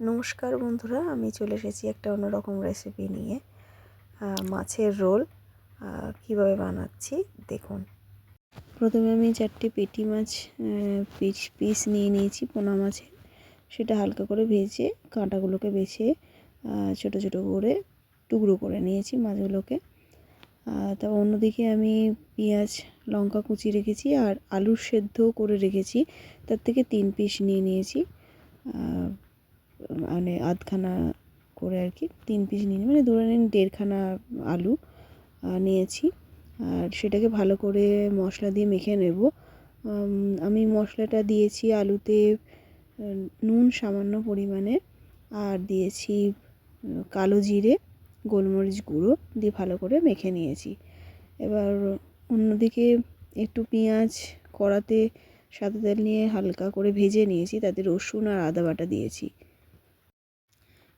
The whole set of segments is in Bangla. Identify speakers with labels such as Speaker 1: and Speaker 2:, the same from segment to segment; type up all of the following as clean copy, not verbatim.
Speaker 1: নমস্কার বন্ধুরা, আমি চলে এসেছি একটা অন্যরকম রেসিপি নিয়ে। মাছের রোল কিভাবে বানাচ্ছি দেখুন। প্রথমে আমি 4টে পেটি মাছ পিস নিয়ে নিয়েছি পোনা মাছের। সেটা হালকা করে ভেজে কাঁটাগুলোকে বেছে ছোট ছোট করে টুকরো করে নিয়েছি মাছগুলোকে। তারপর অন্যদিকে আমি পেঁয়াজ লঙ্কা কুচি রেখেছি আর আলু সেদ্ধ করে রেখেছি। তার থেকে 3 পিস নিয়ে নিয়েছি, মানে আধখানা করে আর কি 3 পিস নিয়ে মানে ধরে নিন 1.5খানা আলু নিয়েছি। আর সেটাকে ভালো করে মশলা দিয়ে মেখে নেব। আমি মশলাটা দিয়েছি আলুতে নুন সামান্য পরিমাণে, আর দিয়েছি কালো জিরে, গোলমরিচ গুঁড়ো দিয়ে ভালো করে মেখে নিয়েছি। এবার অন্যদিকে একটু পেঁয়াজ কড়াতে সাদা তেল নিয়ে হালকা করে ভেজে নিয়েছি, তাতে রসুন আর আদা বাটা দিয়েছি।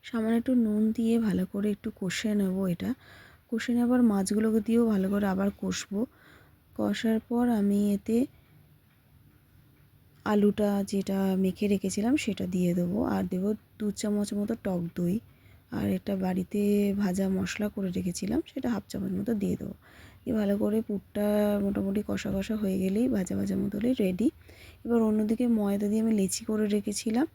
Speaker 1: সামান্য একটু নুন দিয়ে ভালো করে একটু কষে নেব। এটা কষে নেবার মাছগুলোকে দিয়েও ভালো করে আবার কষবো। কষার পর আমি এতে আলুটা যেটা মেখে রেখেছিলাম সেটা দিয়ে দেবো, আর দেবো 2 চামচ মতো টক দই, আর এটা বাড়িতে ভাজা মশলা করে রেখেছিলাম সেটা 1/2 চামচ মতো দিয়ে দেবো। দিয়ে ভালো করে পুরটা মোটামুটি কষা কষা হয়ে গেলেই ভাজা ভাজা মতো হলেই রেডি। এবার অন্যদিকে ময়দা দিয়ে আমি লেচি করে রেখেছিলাম,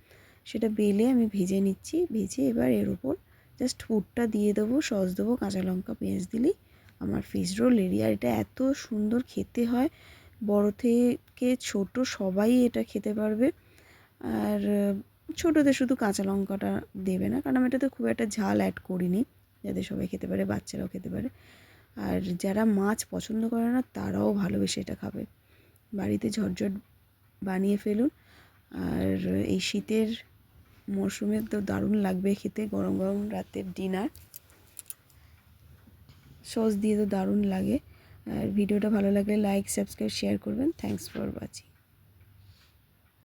Speaker 1: সেটা বেলে আমি ভেজে নিচ্ছি। ভেজে এবার এর উপর জাস্ট পুরটা দিয়ে দেবো, সস দেবো, কাঁচা লঙ্কা পেঁয়াজ দিলেই আমার ফিশ রোল রেডি। আর এটা এত সুন্দর খেতে হয়, বড় থেকে ছোট সবাই এটা খেতে পারবে। আর ছোটোদের শুধু কাঁচা লঙ্কাটা দেবে না, কারণ আমি এটাতে খুব একটা ঝাল অ্যাড করিনি, যাতে সবাই খেতে পারে, বাচ্চারাও খেতে পারে। আর যারা মাছ পছন্দ করে না তারাও ভালোবেসে এটা খাবে। বাড়িতে ঝটঝট বানিয়ে ফেলুন। আর এই শীতের মরশুমে তো দারুণ লাগবে খেতে, গরম গরম রাতের ডিনার। সস দিয়ে তো দারুণ লাগে। আর ভিডিওটা ভালো লাগলে লাইক, সাবস্ক্রাইব, শেয়ার করবেন। Thanks for watching.